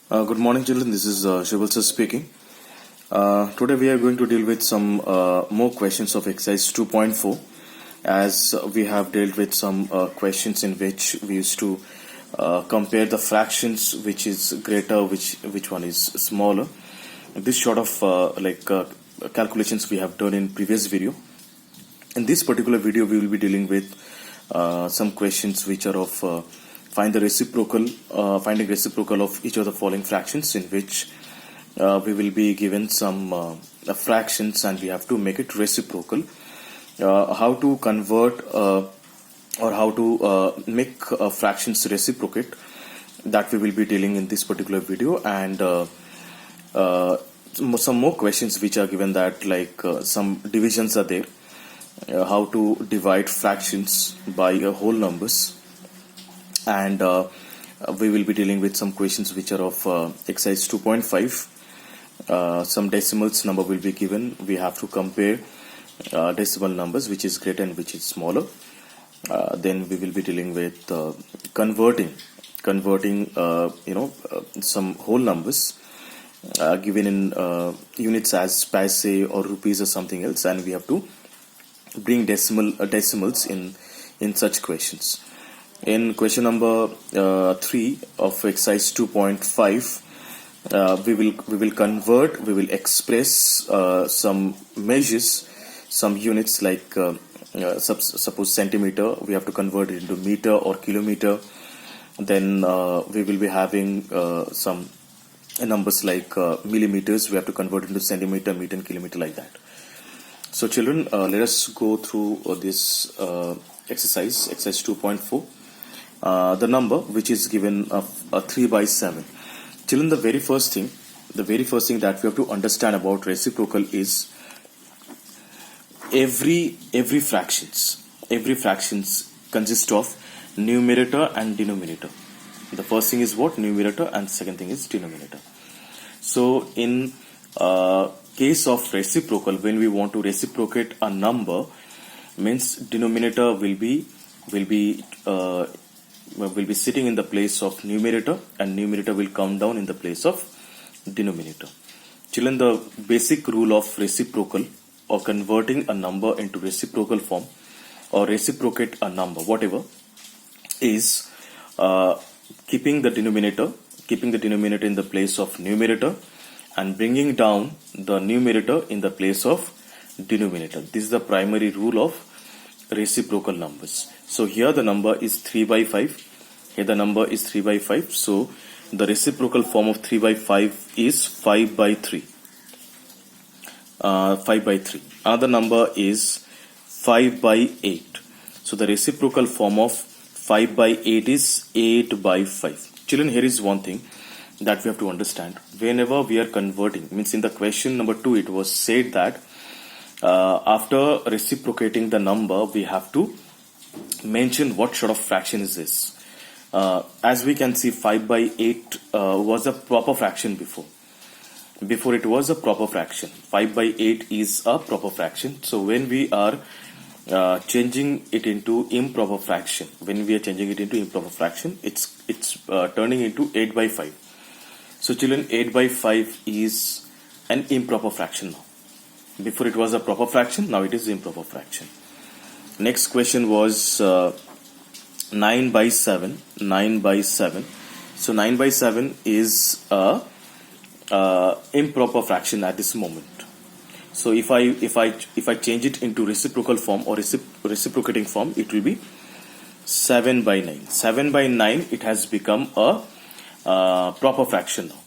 Good morning, children. This is Shival sir speaking. Today we are going to deal with some more questions of exercise 2.4, as we have dealt with some questions in which we used to compare the fractions, which is greater, which one is smaller. This sort of calculations we have done in previous video. In this particular video, we will be dealing with some questions which are of finding reciprocal of each of the following fractions, in which we will be given some fractions and we have to make it reciprocal. How to convert or how to make fractions reciprocate, that we will be dealing in this particular video, and some more questions which are given, that some divisions are there, how to divide fractions by whole numbers, and we will be dealing with some questions which are of exercise 2.5. Some decimals number will be given. We have to compare decimal numbers, which is greater and which is smaller. Then we will be dealing with converting some whole numbers given in units as paise or rupees or something else, and we have to bring decimals in such questions. In question number 3 of exercise 2.5, we will express some measures, some units, like suppose centimeter, we have to convert it into meter or kilometer. Then we will be having some numbers like millimeters, we have to convert it into centimeter, meter and kilometer, like that. So children, let us go through this exercise 2.4. The number which is given of 3 by 7. Children, the very first thing that we have to understand about reciprocal is every fractions consist of numerator and denominator. The first thing is what? Numerator, and second thing is denominator. So in case of reciprocal, when we want to reciprocate a number, means denominator will be sitting in the place of numerator, and numerator will come down in the place of denominator. Children, the basic rule of reciprocal, or converting a number into reciprocal form, or reciprocate a number, whatever, is keeping the denominator in the place of numerator and bringing down the numerator in the place of denominator. This is the primary rule of reciprocal numbers. So here the number is 3 by 5. Here the number is 3 by 5. So the reciprocal form of 3 by 5 is 5 by 3. 5 by 3. Another number is 5 by 8. So the reciprocal form of 5 by 8 is 8 by 5. Children, here is one thing that we have to understand. Whenever we are converting, means in the question number 2, it was said that after reciprocating the number, we have to mention what sort of fraction is this. As we can see, 5 by 8 was a proper fraction before. Before it was a proper fraction. 5 by 8 is a proper fraction. So when we are changing it into improper fraction, it's turning into 8 by 5. So children, 8 by 5 is an improper fraction now. Before it was a proper fraction, now it is improper fraction. Next question was 9 by 7. 9 by 7. So 9 by 7 is a improper fraction at this moment. So if I change it into reciprocal form or reciprocating form, it will be 7 by 9. 7 by 9, it has become a proper fraction now.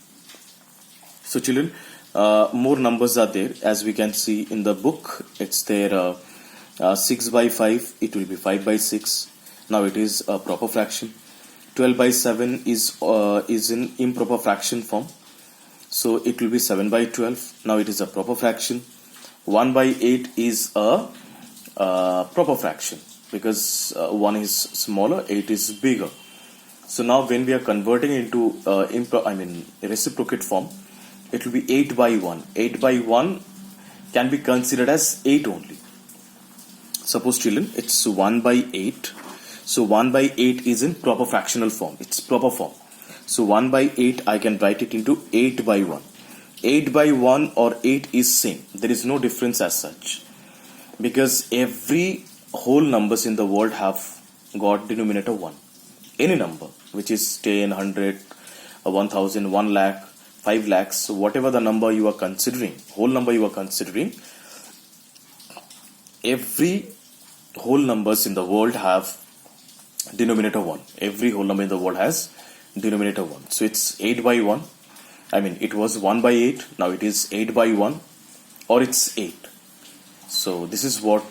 So children, more numbers are there, as we can see in the book. It's there 6 by 5, it will be 5 by 6. Now it is a proper fraction. 12 by 7 is in improper fraction form. So it will be 7 by 12. Now it is a proper fraction. 1 by 8 is a proper fraction, because 1 is smaller, 8 is bigger. So now when we are converting into reciprocate form, it will be 8 by 1. 8 by 1 can be considered as 8 only. Suppose children, it's 1 by 8. So 1 by 8 is in proper fractional form. It's proper form. So 1 by 8 I can write it into 8 by 1. 8 by 1 or 8 is same. There is no difference as such. Because every whole numbers in the world have got denominator 1. Any number which is 10, 100, 1000, 1 lakh, 5 lakhs, so whatever the number you are considering, whole number you are considering, every whole numbers in the world have denominator 1. Every whole number in the world has denominator 1. So it's 8 by 1. I mean, it was 1 by 8. Now it is 8 by 1, or it's 8. So this is what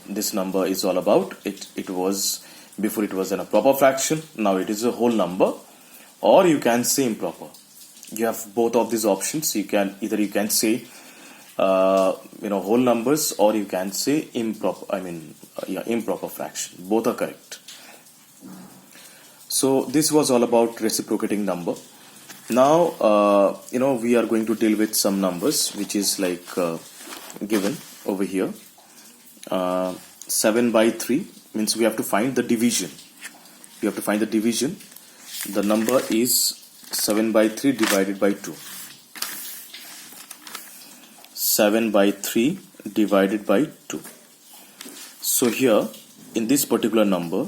this number is all about. It was, before it was in a proper fraction. Now it is a whole number, or you can say improper. You have both of these options. You can either say whole numbers, or you can say improper. Improper fraction. Both are correct. So this was all about reciprocating number. Now we are going to deal with some numbers which is like given over here. 7 by 3 means we have to find the division. We have to find the division. The number is 7 by 3 divided by 2. 7 by 3 divided by 2. So here in this particular number,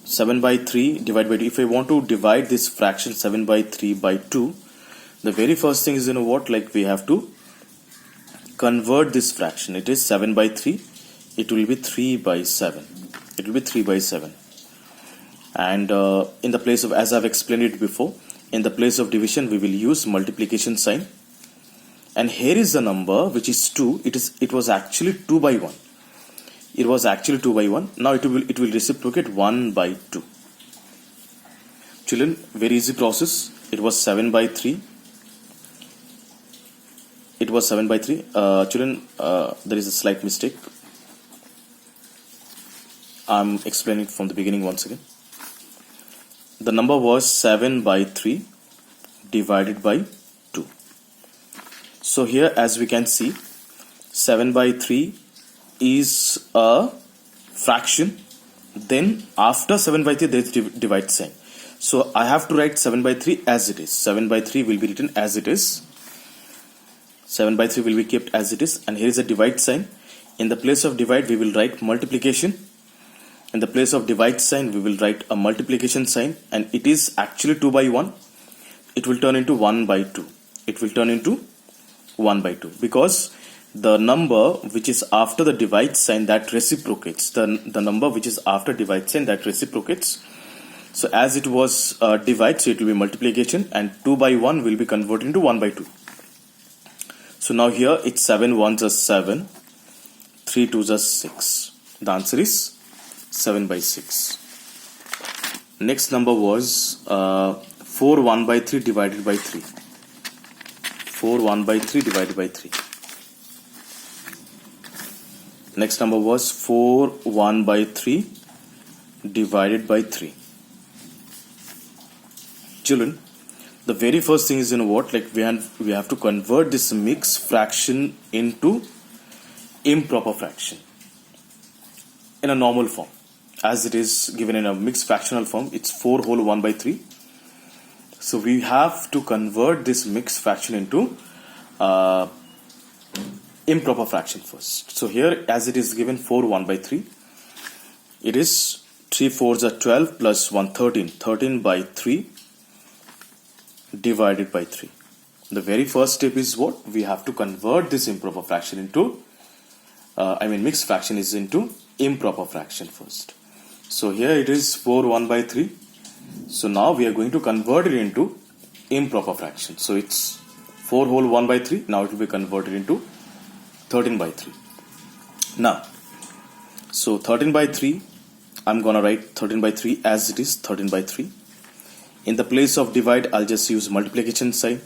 7 by 3 divided by 2, if I want to divide this fraction 7 by 3 by 2, the very first thing is, we have to convert this fraction. It is 7 by 3, it will be 3 by 7. It will be 3 by 7. And in the place of, as I have explained it before, in the place of division we will use multiplication sign. And here is the number which is 2. It was actually 2 by 1. It was actually 2 by 1. Now it will reciprocate 1 by 2. Children, very easy process. It was 7 by 3. It was 7 by 3. Children, there is a slight mistake. I'm explaining from the beginning once again. The number was 7 by 3 divided by 2. So here, as we can see, 7 by 3 is a fraction. Then after 7 by 3 there is divide sign. So I have to write 7 by 3 as it is. 7 by 3 will be written as it is. 7 by 3 will be kept as it is. And here is a divide sign. In the place of divide we will write multiplication. In the place of divide sign we will write a multiplication sign. And it is actually 2 by 1. It will turn into 1 by 2. It will turn into 1 by 2. Because the number which is after the divide sign, that reciprocates. The number which is after divide sign, that reciprocates. So as it was divide, so it will be multiplication, and 2 by 1 will be converted into 1 by 2. So now here it's 7 1s are 7, 3 2s are 6. The answer is 7 by 6. Next number was 4 1 by 3 divided by 3. 4 1 by 3 divided by 3. Next number was 4 1 by 3 divided by 3. Children, the very first thing is, we have to convert this mixed fraction into improper fraction in a normal form. As it is given in a mixed fractional form, it's 4 whole 1 by 3. So we have to convert this mixed fraction into improper fraction first. So here, as it is given 4 1 by 3, it is 3 4s are 12 plus 1 13. 13 by 3 divided by 3. The very first step is what? We have to convert this improper fraction into mixed fraction is into improper fraction first. So here it is 4 1 by 3. So now we are going to convert it into improper fraction. So it's 4 whole 1 by 3. Now it will be converted into 13 by 3. Now, so 13 by 3, I'm gonna write 13 by 3 as it is, 13 by 3. In the place of divide, I'll just use multiplication sign.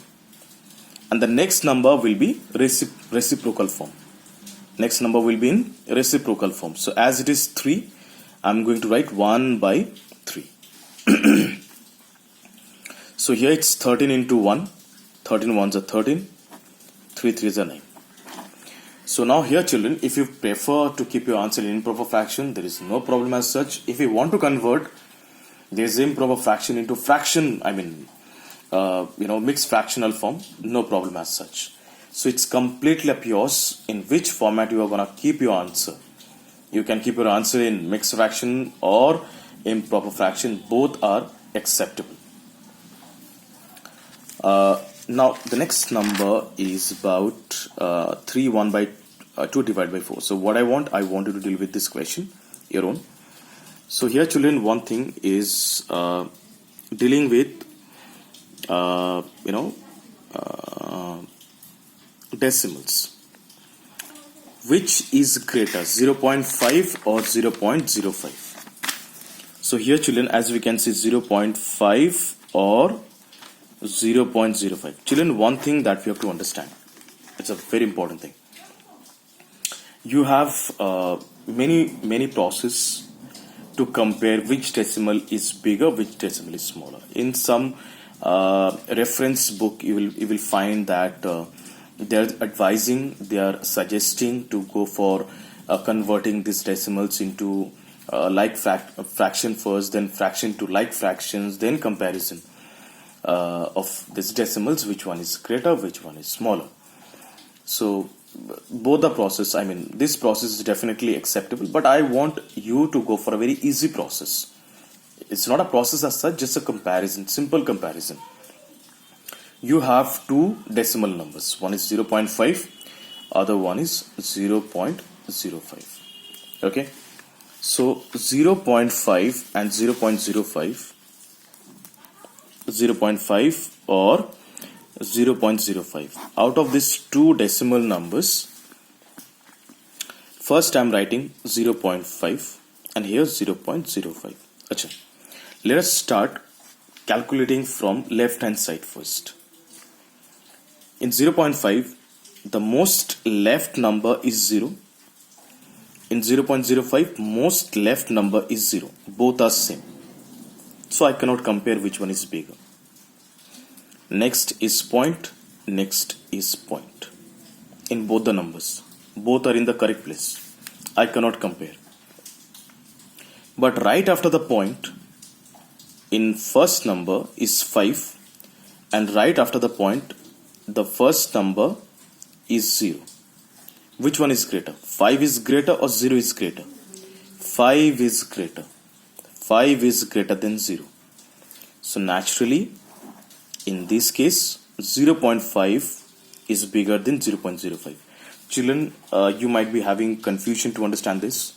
And the next number will be reciprocal form. Next number will be in reciprocal form. So as it is 3, I'm going to write 1 by 3. So here it's 13 into 1. 13 1s are 13. 3 3s are 9. So now here, children, if you prefer to keep your answer in improper fraction, there is no problem as such. If you want to convert There's improper fraction into fraction, mixed fractional form, no problem as such. So it's completely up yours in which format you are gonna keep your answer. You can keep your answer in mixed fraction or improper fraction, both are acceptable. Now the next number is about 3 1 by 2 divided by 4. So what I want you to deal with this question your own. So here children, one thing is dealing with decimals. Which is greater, 0.5 or 0.05? So here children, as we can see, 0.5 or 0.05. Children, one thing that we have to understand, it's a very important thing. You have many process to compare which decimal is bigger, which decimal is smaller. In some reference book, you will find that they are suggesting to go for converting these decimals into like fraction first, then fraction to like fractions, then comparison of these decimals, which one is greater, which one is smaller. So both the process, this process is definitely acceptable, but I want you to go for a very easy process. It's not a process as such, just a comparison, simple comparison. You have two decimal numbers, one is 0.5, other one is 0.05. Okay, so 0.5 and 0.05, 0.5 or 0.05. Out of these two decimal numbers, first I am writing 0.5 and here 0.05. Achha. Let us start calculating from left hand side first. In 0.5, the most left number is 0. In 0.05, most left number is 0. Both are same. So I cannot compare which one is bigger. Next is point, next is point. In both the numbers, both are in the correct place. I cannot compare. But right after the point, in first number is 5, and right after the point, the first number is 0. Which one is greater? 5 is greater or 0 is greater? 5 is greater. 5 is greater than 0. So naturally, in this case, 0.5 is bigger than 0.05. Children, you might be having confusion to understand this.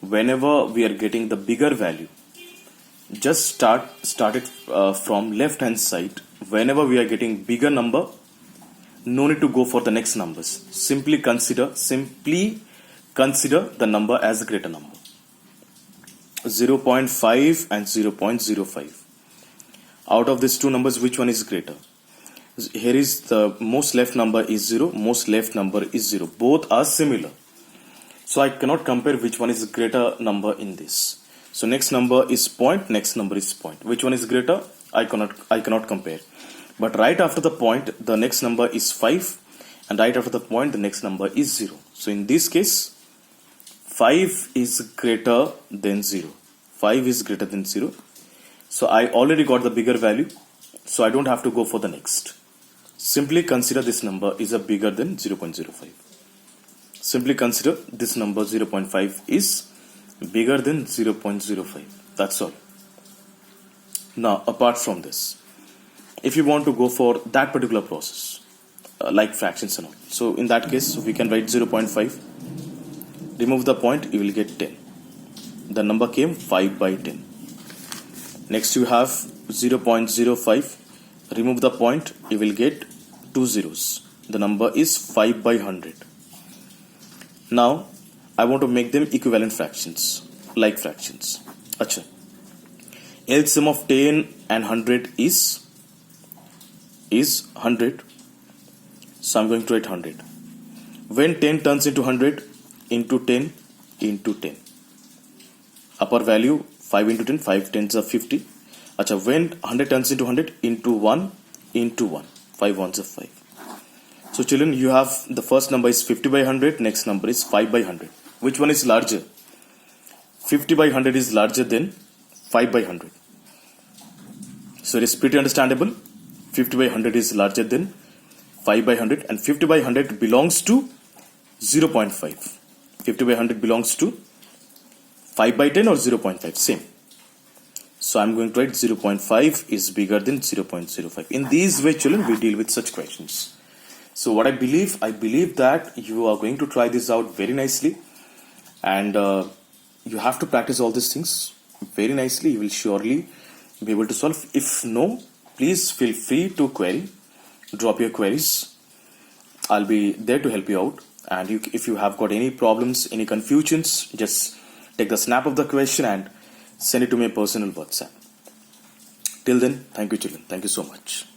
Whenever we are getting the bigger value, just start it from left hand side. Whenever we are getting bigger number, no need to go for the next numbers. Simply consider the number as a greater number. 0.5 and 0.05. Out of these two numbers, which one is greater? Here is the most left number is 0, most left number is 0. Both are similar. So I cannot compare which one is greater number in this. So next number is point, next number is point. Which one is greater? I cannot compare. But right after the point, the next number is 5, and right after the point, the next number is 0. So in this case, 5 is greater than 0. 5 is greater than 0. So I already got the bigger value, so I don't have to go for the next. Simply consider this number is a bigger than 0.05. Simply consider this number 0.5 is bigger than 0.05. That's all. Now, apart from this, if you want to go for that particular process, like fractions and all, so in that case, we can write 0.5. Remove the point, you will get 10. The number came 5 by 10. Next you have 0.05. Remove the point, you will get 2 zeros. The number is 5 by 100. Now I want to make them equivalent fractions, like fractions. Achha. LCM of 10 and 100 is 100. So I'm going to write 100. When 10 turns into 100, into 10 into 10. Upper value 5 into 10, 5 tens are 50. Achha, when 100 turns into 100, into 1 into 1. 5 ones are 5. So children, you have the first number is 50 by 100, next number is 5 by 100. Which one is larger? 50 by 100 is larger than 5 by 100. So it is pretty understandable. 50 by 100 is larger than 5 by 100, and 50 by 100 belongs to 0.5. 50 by 100 belongs to 5 by 10 or 0.5, same. So I'm going to write 0.5 is bigger than 0.05. In these way, children, we deal with such questions. So what I believe that you are going to try this out very nicely, and you have to practice all these things very nicely. You will surely be able to solve. If no, please feel free to query, drop your queries. I'll be there to help you out. And if you have got any problems, any confusions, just take the snap of the question and send it to my personal WhatsApp. Till then, thank you, children. Thank you so much.